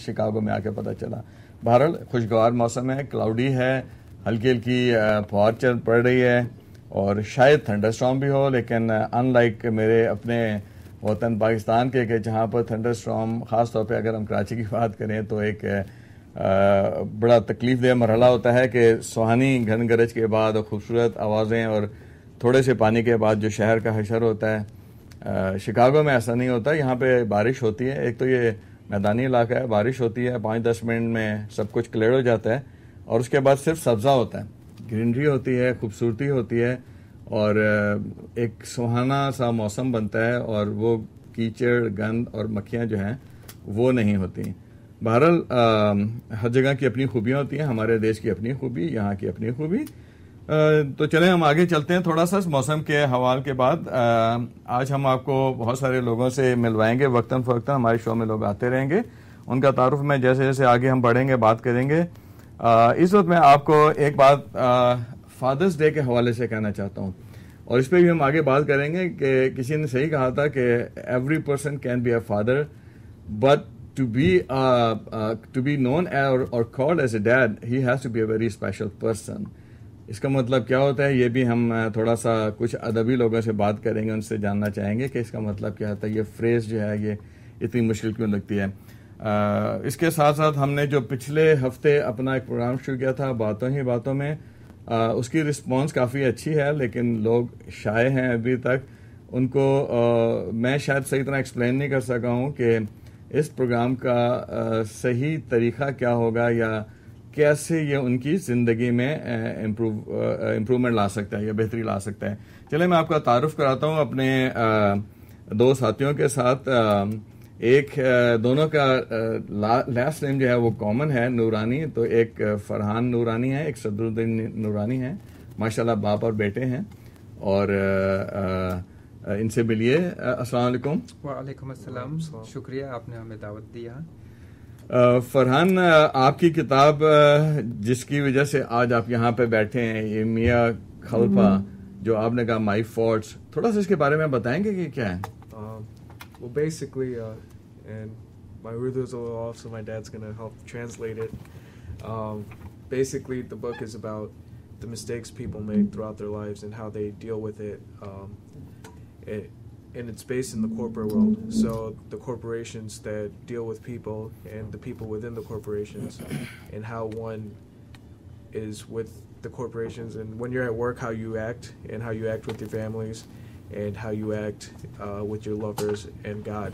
Chicago میں آ کے پتہ چلا. بہرحال خوشگوار موسم ہے, کلاؤڈی ہے, ہلکی ہلکی فوار پڑ رہی ہے اور شاید تھنڈر اسٹارم بھی ہو, لیکن ان لائک میرے اپنے وطن پاکستان کے کہ جہاں پر تھنڈر اسٹارم خاص طور پہ اگر ہم کراچی کی بات کریں تو ایک بڑا تکلیف دہ مرحلہ ہوتا ہے کہ سہانی گھن گرج کے بعد اور خوبصورت آوازیں اور تھوڑے سے پانی کے بعد جو شہر کا حشر ہوتا ہے. شکاگو میں ایسا نہیں ہوتا, یہاں پہ بارش ہوتی ہے. ایک تو یہ میدانی علاقہ ہے, بارش ہوتی ہے 5-10 منٹ میں سب کچھ کلیئر ہو جاتا ہے, اور اس کے بعد صرف سبزہ ہوتا ہے, گرینری ہوتی ہے, خوبصورتی ہوتی ہے, اور ایک سہانا سا موسم بنتا ہے, اور وہ کیچڑ گند اور مکھیاں جو ہیں وہ نہیں ہوتی. بہرحال ہر جگہ کی اپنی خوبیاں ہوتی ہیں, ہمارے دیش کی اپنی خوبی, یہاں کی اپنی خوبی. تو چلیں ہم آگے چلتے ہیں تھوڑا سا موسم کے حوال کے بعد. آج ہم آپ کو بہت سارے لوگوں سے ملوائیں گے, وقتاً فوقتاً ہمارے شو میں لوگ آتے رہیں گے, ان کا تعارف میں جیسے جیسے آگے ہم بڑھیں گے بات کریں گے. اس وقت میں آپ کو ایک بات فادرز ڈے کے حوالے سے کہنا چاہتا ہوں, اور اس پہ بھی ہم آگے بات کریں گے کہ کسی نے صحیح کہا تھا کہ every person can be a father, but to be known or called as a dad, he has to be a very special person. اس کا مطلب کیا ہوتا ہے, یہ بھی ہم تھوڑا سا کچھ ادبی لوگوں سے بات کریں گے, ان سے جاننا چاہیں گے کہ اس کا مطلب کیا ہوتا ہے, یہ فریز جو ہے یہ اتنی مشکل کیوں لگتی ہے. اس کے ساتھ ساتھ ہم نے جو پچھلے ہفتے اپنا ایک پروگرام شروع کیا تھا باتوں ہی باتوں میں, اس کی رسپانس کافی اچھی ہے, لیکن لوگ شائع ہیں ابھی تک. ان کو میں شاید صحیح طرح ایکسپلین نہیں کر سکا ہوں کہ اس پروگرام کا صحیح طریقہ کیا ہوگا, یا کیسے یہ ان کی زندگی میں امپرومنٹ لا سکتا ہے یا بہتری لا سکتا ہے. چلیں میں آپ کا تعارف کراتا ہوں اپنے دو ساتھیوں کے ساتھ. ایک دونوں کا لاسٹ نیم جو ہے وہ کامن ہے, نورانی. تو ایک فرحان نورانی ہے, ایک صدر الدین نورانی ہے, ماشاءاللہ باپ اور بیٹے ہیں. اور ان سے ملیے. السلام علیکم. وعلیکم السلام, شکریہ آپ نے ہمیں دعوت دیا. فرحان, آپ کی کتاب جس کی وجہ سے آج آپ یہاں پہ بیٹھے ہیں, یہ میاں خلفا, جو آپ نے کہا مائی فالٹس, تھوڑا سا اس کے بارے میں بتائیں گے کہ کیا ہے؟ Well, basically, and my Urdu's a little off, so my dad's going to help translate it. Basically, the book is about the mistakes people make throughout their lives and how they deal with it. And it's based in the corporate world. So the corporations that deal with people and the people within the corporations, and how one is with the corporations, and when you're at work, how you act, and how you act with your families, and how you act with your lovers and God.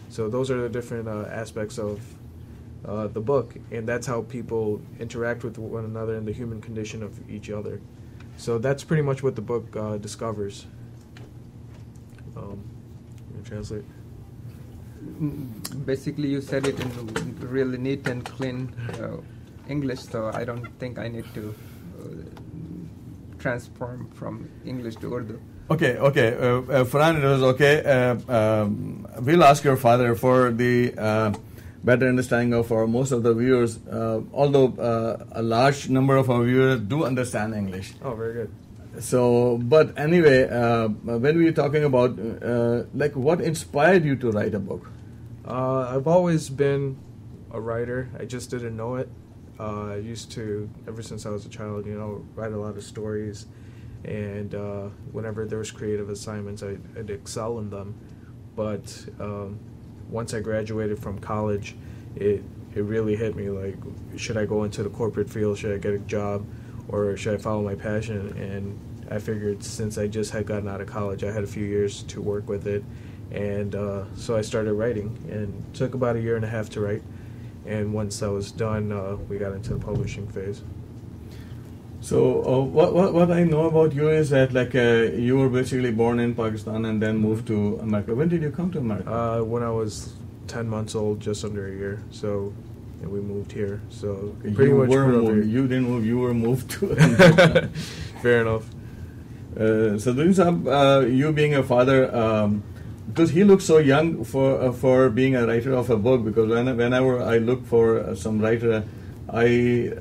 So those are the different aspects of the book, and that's how people interact with one another and the human condition of each other. So that's pretty much what the book discovers. Translate. Basically, you said it in really neat and clean English, so I don't think I need to transform from English to Urdu. Okay. Farhan, it was okay. We'll ask your father for the better understanding of our most of the viewers, although a large number of our viewers do understand English. Oh, very good. So, but anyway, when we were talking about like what inspired you to write a book? I've always been a writer. I just didn't know it. I used to, ever since I was a child, write a lot of stories. And whenever there was creative assignments, I'd excel in them. But once I graduated from college, it really hit me, like, should I go into the corporate field? Should I get a job? Or should I follow my passion? And I figured since I just had gotten out of college, I had a few years to work with it. And so I started writing, and it took about a year and a half to write. And once that was done, we got into the publishing phase. So what I know about you is that like you were basically born in Pakistan and then moved to America. When did you come to America? When I was 10 months old, just under a year. So we moved here. So pretty much you didn't move. You were moved to. Fair enough. Sadruddin Sahab, you being a father, because he looks so young for being a writer of a book. Because whenever I look for some writer, I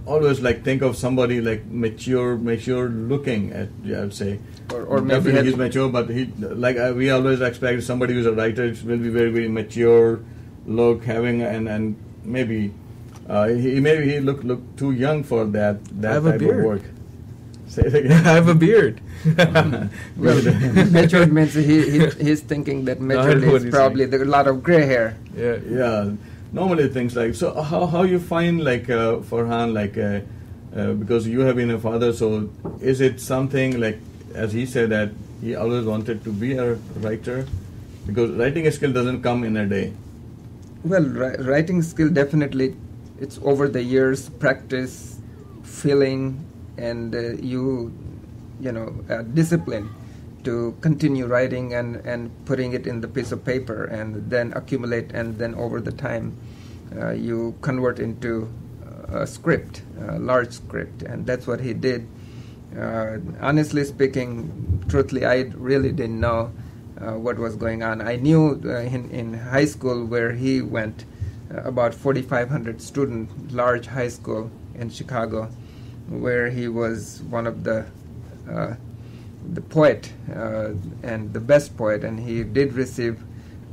always like think of somebody like mature looking at, I would say, or maybe he's mature, but he like we always expect somebody who's a writer will be very, very mature, look, having and maybe he look too young for that I have a type beard. of work. Say it I again. have a beard. Well, matured means he's thinking that matured know what is he's probably a lot of gray hair. Yeah. Yeah, normally things like so. How you find like Farhan, like because you have been a father, so is it something like as he said that he always wanted to be a writer, because writing skill doesn't come in a day. Well, writing skill definitely, it's over the years, practice, feeling, and discipline to continue writing and putting it in the piece of paper, and then accumulate, and then over the time you convert into a script, a large script, and that's what he did. Honestly speaking, truthfully, I really didn't know what was going on. I knew in high school where he went, about 4,500 student, large high school in Chicago, where he was one of the poet and the best poet, and he did receive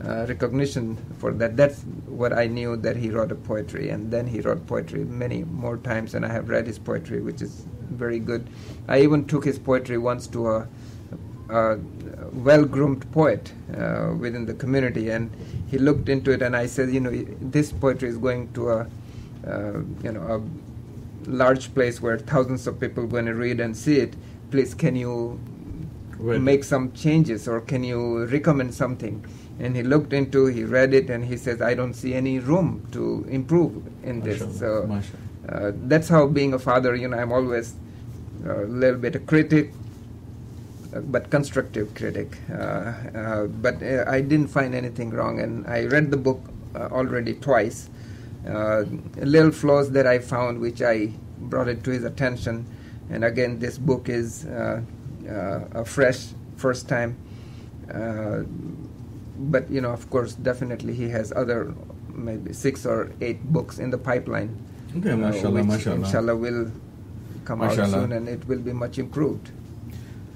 recognition for that. That's what I knew, that he wrote a poetry, and then he wrote poetry many more times, and I have read his poetry, which is very good. I even took his poetry once to a well-groomed poet within the community, and he looked into it, and I said, this poetry is going to a large place where thousands of people are going to read and see it. Please, can you make some changes, or can you recommend something? And he looked into, he read it, and he says, I don't see any room to improve in this. So that's how, being a father, I'm always a little bit a critic, but constructive critic. But I didn't find anything wrong, and I read the book already twice. Little flaws that I found, which I brought it to his attention. And again, this book is a fresh first time. But of course, definitely he has other maybe 6 or 8 books in the pipeline. Okay, mashallah, which mashallah. Inshallah will come out soon, and it will be much improved.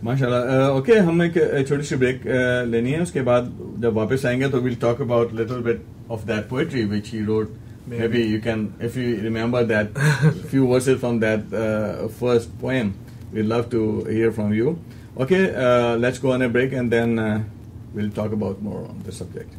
ماشاءاللہ. Okay, ہم ایک چھوٹی سی break لینی ہے. اس کے بعد جب واپس آئیں گے تو we'll talk about little bit of that poetry which he wrote. Maybe you can, if you remember that few verses from that first poem, we'd love to hear from you. Okay, let's go on a break, and then we'll talk about more on the subject.